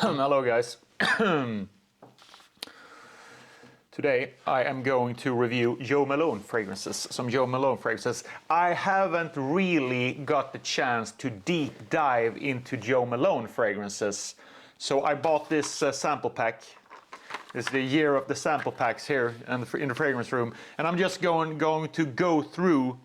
Hello guys. Today I am going to review Joe Malone fragrances, some Joe Malone fragrances. I haven't really got the chance to deep dive into Joe Malone fragrances. So I bought this sample pack. This is the year of the sample packs here in the fragrance room. And I'm just going to go through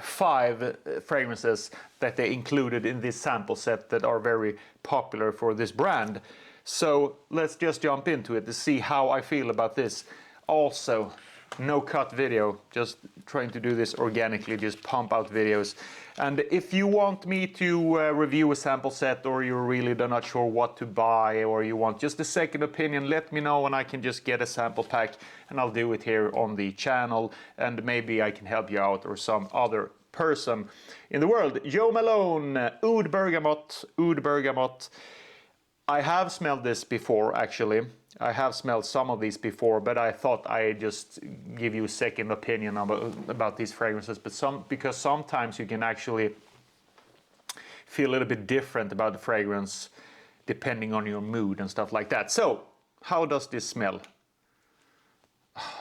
5 fragrances that they included in this sample set that are very popular for this brand. So let's just jump into it to see how I feel about this. Also, no cut video, just trying to do this organically, just pump out videos. And if you want me to review a sample set, or you're really not sure what to buy, or you want just a second opinion, let me know and I can just get a sample pack and I'll do it here on the channel, and maybe I can help you out or some other person in the world. Joe Malone, Oud Bergamot, Oud Bergamot. I have smelled this before, actually. I have smelled some of these before, but I thought I'd just give you a second opinion about these fragrances. But because sometimes you can actually feel a little bit different about the fragrance depending on your mood and stuff like that. So, how does this smell?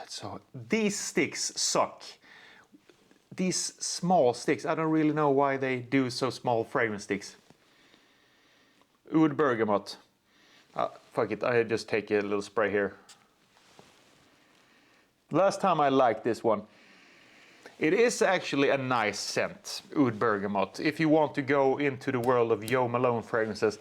So, these sticks suck. These small sticks, I don't really know why they do so small fragrance sticks. Oud Bergamot. Fuck it, I just take a little spray here. Last time I liked this one. It is actually a nice scent, Oud Bergamot. If you want to go into the world of Joe Malone fragrances,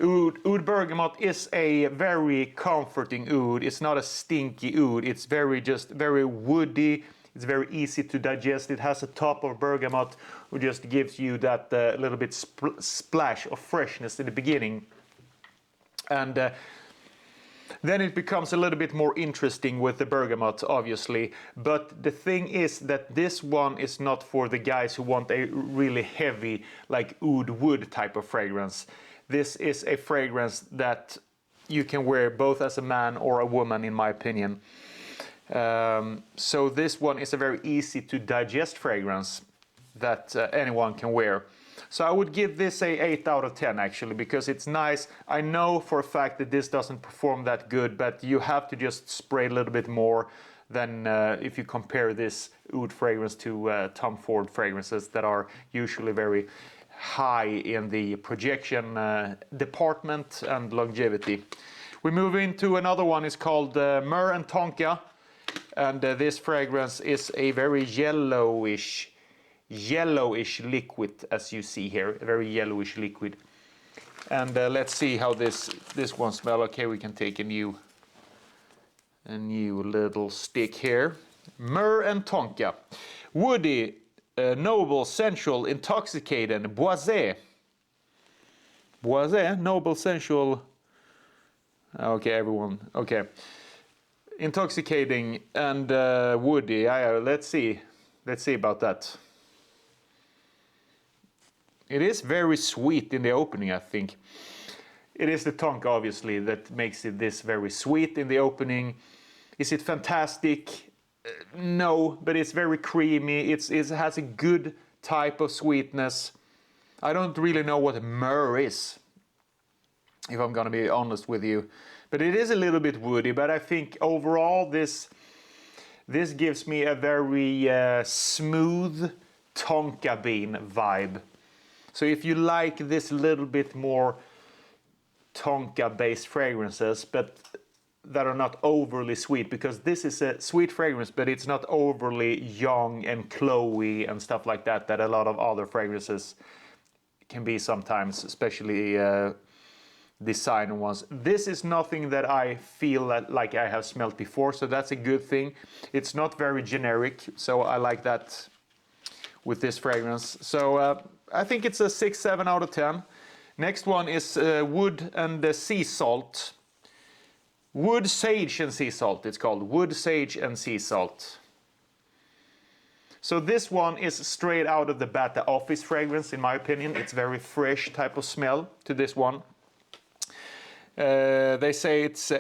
Oud Bergamot is a very comforting oud. It's not a stinky oud. It's very woody. It's very easy to digest. It has a top of bergamot, which just gives you that little bit splash of freshness in the beginning. And then it becomes a little bit more interesting with the bergamot, obviously. But the thing is that this one is not for the guys who want a really heavy, like oud wood type of fragrance. This is a fragrance that you can wear both as a man or a woman, in my opinion. So this one is a very easy to digest fragrance that anyone can wear. So I would give this a 8 out of 10 actually, because it's nice. I know for a fact that this doesn't perform that good, but you have to just spray a little bit more than if you compare this oud fragrance to Tom Ford fragrances that are usually very high in the projection department and longevity. We move into another one. It's called Oud Tonka. And this fragrance is a very yellowish liquid, as you see here, a very yellowish liquid. And let's see how this one smells. Okay, we can take a new little stick here. Oud Tonka, woody, noble, sensual, intoxicating, boisé. Boisé, noble, sensual. Okay, everyone. Okay. Intoxicating and woody. Let's see about that. It is very sweet in the opening, I think. It is the Tonka, obviously, that makes it this very sweet in the opening. Is it fantastic? No, but it's very creamy. It has a good type of sweetness. I don't really know what myrrh is, if I'm gonna be honest with you. But it is a little bit woody, but I think overall this gives me a very smooth tonka bean vibe. So if you like this little bit more tonka based fragrances, but that are not overly sweet, because this is a sweet fragrance, but it's not overly young and Chloe and stuff like that a lot of other fragrances can be sometimes, especially designer ones. This is nothing that I feel like I have smelled before, so that's a good thing. It's not very generic, so I like that with this fragrance. So I think it's a 6-7 out of 10. Next one is wood and sea salt. Wood, sage and sea salt, it's called. Wood, sage and sea salt. So this one is straight out of the Bata Office fragrance, in my opinion. It's very fresh type of smell to this one. They say it's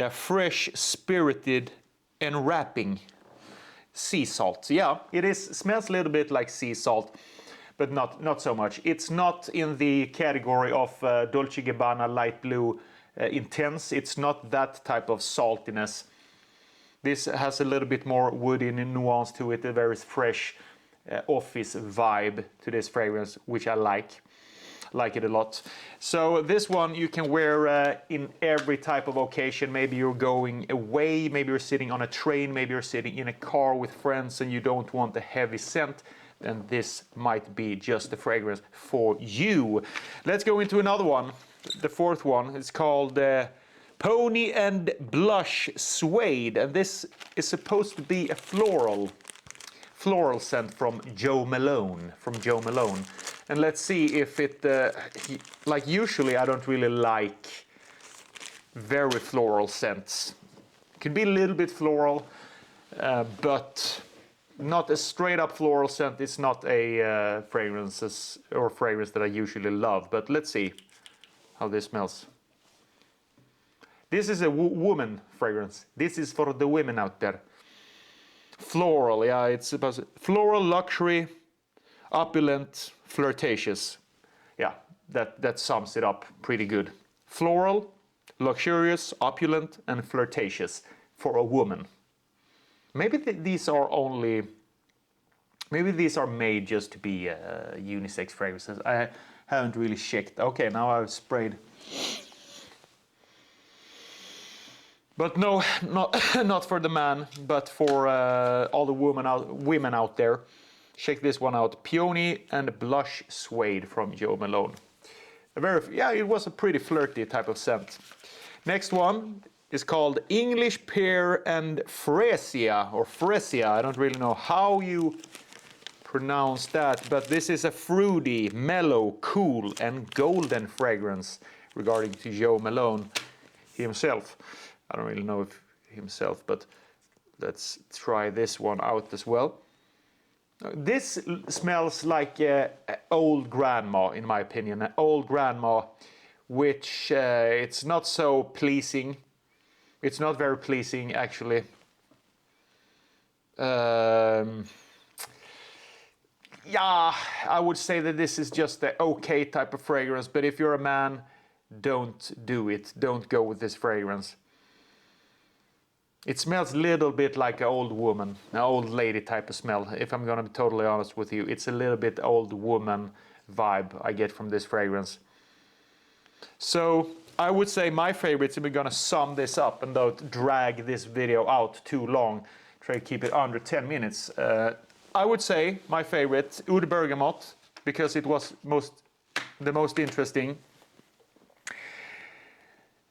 fresh, spirited, enwrapping sea salt. Yeah, it is. Smells a little bit like sea salt, but not so much. It's not in the category of Dolce & Gabbana Light Blue Intense. It's not that type of saltiness. This has a little bit more woody nuance to it, a very fresh office vibe to this fragrance, which I like it a lot. So this one you can wear in every type of occasion. Maybe you're going away, maybe you're sitting on a train, maybe you're sitting in a car with friends and you don't want a heavy scent, then this might be just the fragrance for you. Let's go into another one. The fourth one is called Pony and Blush Suede, and this is supposed to be a floral scent from Joe Malone. And let's see if it, like usually I don't really like very floral scents. It can be a little bit floral, but not a straight up floral scent. It's not a fragrance that I usually love, but let's see how this smells. This is a woman fragrance. This is for the women out there. Floral, yeah, it's supposed to, floral, luxury, opulent, flirtatious. Yeah, that sums it up pretty good. Floral, luxurious, opulent, and flirtatious for a woman. Maybe these are made just to be unisex fragrances. I haven't really checked. Okay, now I've sprayed. But no, not for the man, but for all the women out there. Check this one out. Peony and Blush Suede from Joe Malone. It was a pretty flirty type of scent. Next one is called English Pear and Fresia, or Fresia. I don't really know how you pronounce that, but this is a fruity, mellow, cool, and golden fragrance regarding to Joe Malone himself. I don't really know if himself, but let's try this one out as well. This smells like old grandma, in my opinion. An old grandma, which it's not so pleasing. It's not very pleasing, actually. Yeah, I would say that this is just the okay type of fragrance, but if you're a man, don't do it. Don't go with this fragrance. It smells a little bit like an old woman, an old lady type of smell. If I'm gonna be totally honest with you, it's a little bit old woman vibe I get from this fragrance. So I would say my favorites, and we're gonna sum this up and don't drag this video out too long, try to keep it under 10 minutes. I would say my favorite, Oud Bergamot, because it was the most interesting.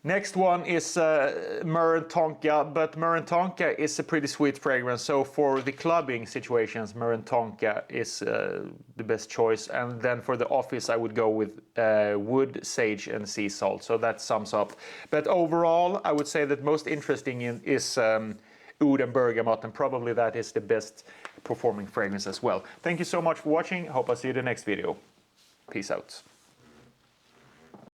Next one is Oud Tonka, but Oud Tonka is a pretty sweet fragrance, so for the clubbing situations, Oud Tonka is the best choice. And then for the office, I would go with wood, sage, and sea salt, so that sums up. But overall, I would say that most interesting is Oud Bergamot, and probably that is the best performing fragrance as well. Thank you so much for watching. Hope I see you in the next video. Peace out.